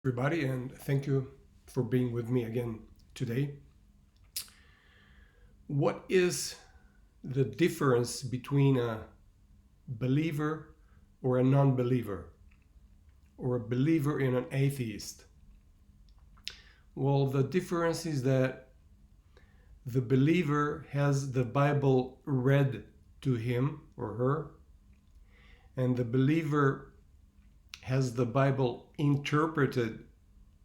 Everybody, and thank you for being with me again today. What is the difference between a believer or a non-believer, or a believer and an atheist? Well, the difference is that the believer has the Bible read to him or her, and the believer has the Bible interpreted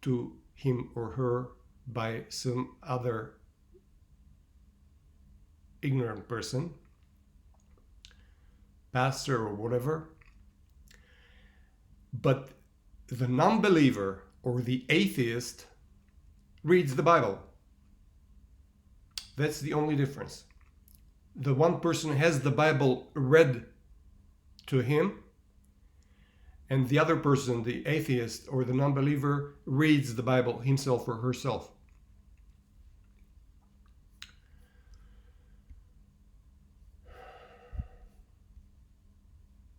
to him or her by some other ignorant person, pastor or whatever. But the non-believer or the atheist reads the Bible. That's the only difference. The one person has the Bible read to him, and the other person, the atheist or the non-believer, reads the Bible himself or herself.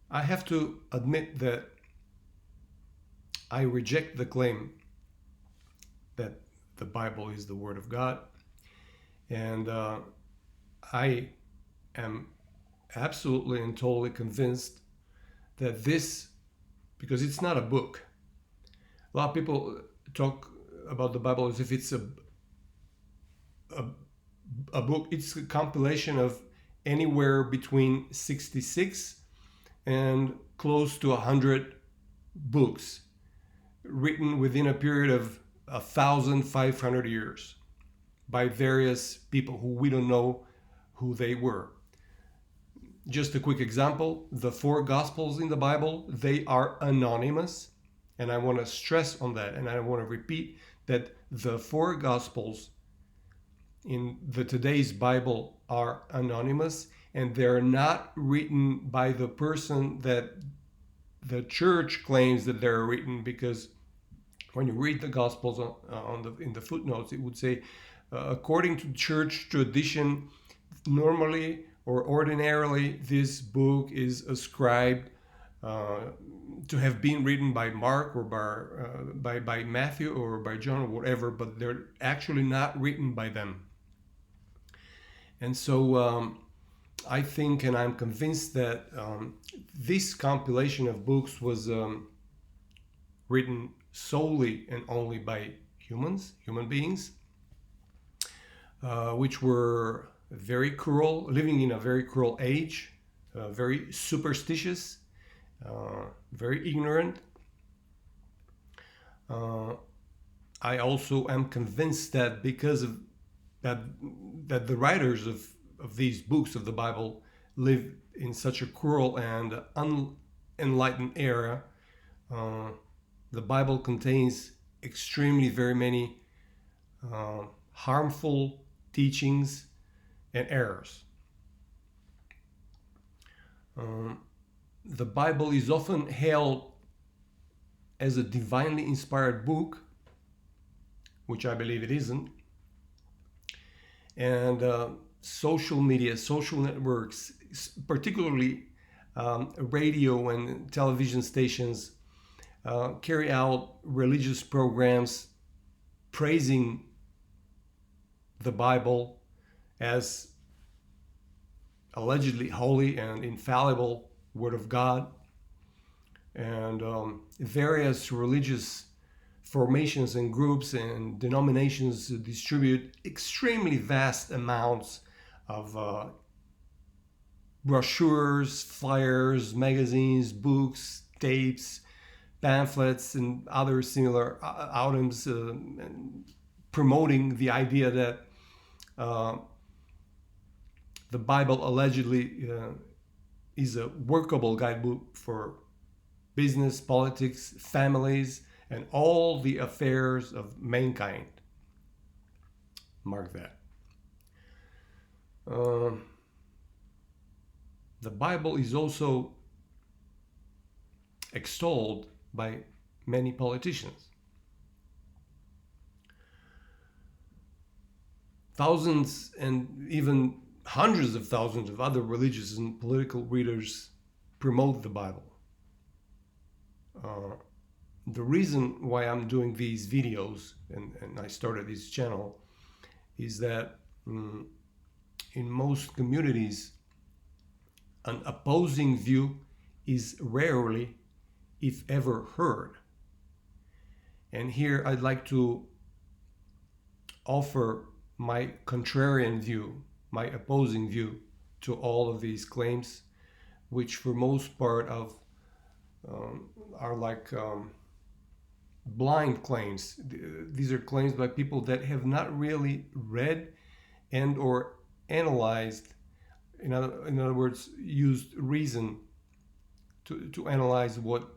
I have to admit that I reject the claim that the Bible is the Word of God, and I am absolutely and totally convinced that this, because it's not a book. A lot of people talk about the Bible as if it's a book. It's a compilation of anywhere between 66 and close to 100 books written within a period of 1,500 years by various people who we don't know who they were. Just a quick example, the 4 Gospels in the Bible, they are anonymous. And I want to stress on that, and I want to repeat that the 4 Gospels in the today's Bible are anonymous, and they're not written by the person that the church claims that they're written, because when you read the Gospels in the footnotes, it would say, according to church tradition, normally or ordinarily, this book is ascribed to have been written by Mark or by Matthew or by John or whatever, but they're actually not written by them. And so I think, and I'm convinced that this compilation of books was written solely and only by human beings, which were very cruel, living in a very cruel age, very superstitious, very ignorant. I also am convinced that because of that the writers of these books of the Bible live in such a cruel and unenlightened era, the Bible contains extremely very many harmful teachings and errors. The Bible is often hailed as a divinely inspired book, which I believe it isn't. And social media, social networks, particularly radio and television stations, carry out religious programs praising the Bible as allegedly holy and infallible Word of God. And various religious formations and groups and denominations distribute extremely vast amounts of brochures, flyers, magazines, books, tapes, pamphlets, and other similar items promoting the idea that the Bible allegedly is a workable guidebook for business, politics, families, and all the affairs of mankind. Mark that. The Bible is also extolled by many politicians. Thousands and even hundreds of thousands of other religious and political readers promote the Bible. The reason why I'm doing these videos and I started this channel is that in most communities, an opposing view is rarely, if ever, heard. And here I'd like to offer my contrarian view, my opposing view to all of these claims, which for most part of are like blind claims. These are claims by people that have not really read and or analyzed, in other words, used reason to analyze what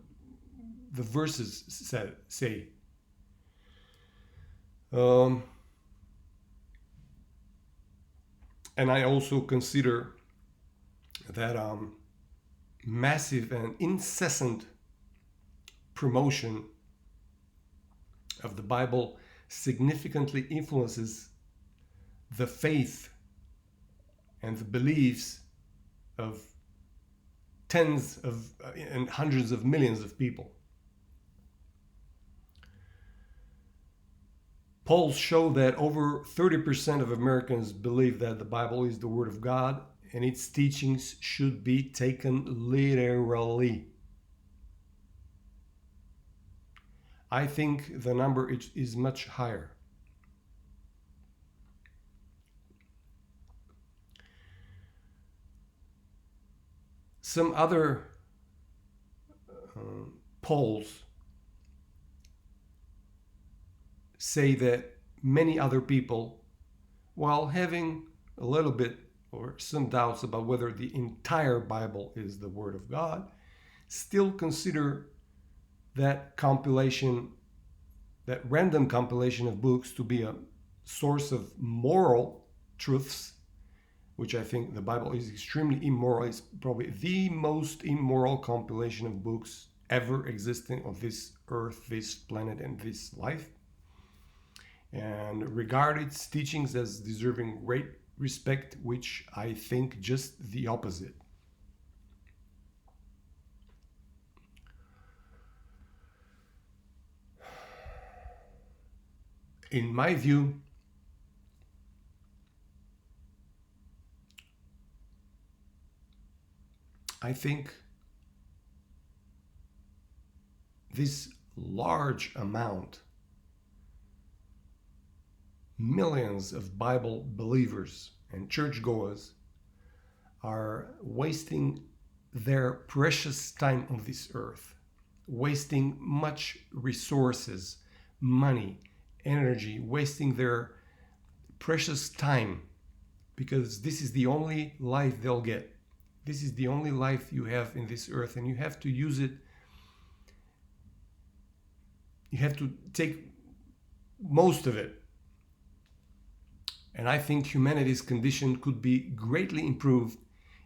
the verses say. And I also consider that massive and incessant promotion of the Bible significantly influences the faith and the beliefs of tens of and hundreds of millions of people. Polls show that over 30% of Americans believe that the Bible is the Word of God and its teachings should be taken literally. I think the number is much higher. Some other polls say that many other people, while having a little bit or some doubts about whether the entire Bible is the Word of God, still consider that compilation, that random compilation of books to be a source of moral truths, which I think the Bible is extremely immoral. It's probably the most immoral compilation of books ever existing on this earth, this planet, and this life. And regard its teachings as deserving great respect, which I think just the opposite. In my view, I think this large amount, millions of Bible believers and churchgoers, are wasting their precious time on this earth, wasting much resources, money, energy, wasting their precious time, because this is the only life they'll get. This is the only life you have in this earth, and you have to use it. You have to take most of it. And I think humanity's condition could be greatly improved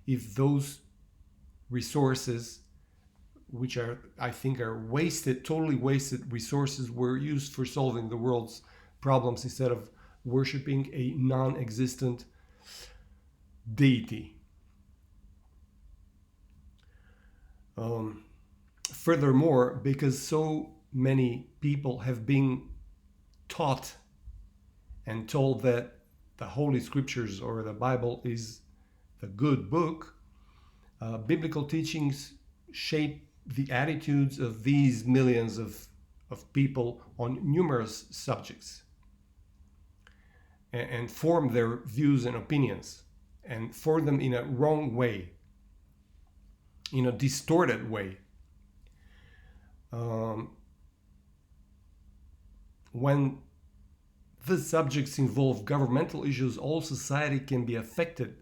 if those resources, which are, I think, are wasted, totally wasted resources, were used for solving the world's problems instead of worshiping a non-existent deity. Furthermore, because so many people have been taught and told that the Holy Scriptures or the Bible is the good book, biblical teachings shape the attitudes of these millions of people on numerous subjects and form their views and opinions and form them in a wrong way, in a distorted way. When the subjects involve governmental issues, all society can be affected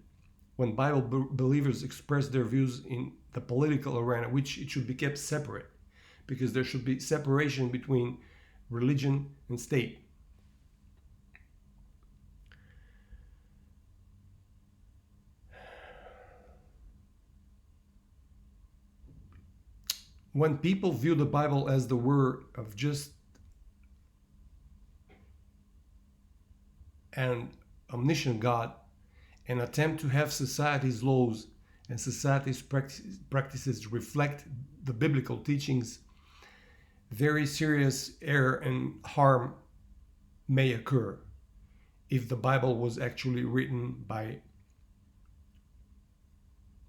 when Bible believers express their views in the political arena, which it should be kept separate, because there should be separation between religion and state. When people view the Bible as the word of just an omniscient God and attempt to have society's laws and society's practices reflect the biblical teachings, very serious error and harm may occur if the Bible was actually written by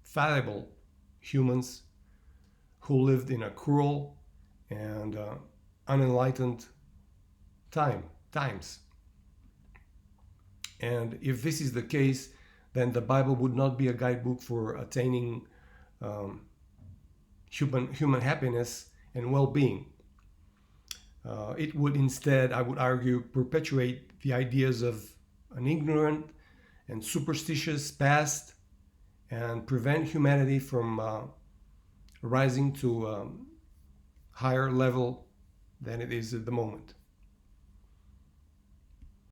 fallible humans who lived in a cruel and unenlightened times. And if this is the case, then the Bible would not be a guidebook for attaining human happiness and well-being. It would instead, I would argue, perpetuate the ideas of an ignorant and superstitious past and prevent humanity from rising to a higher level than it is at the moment.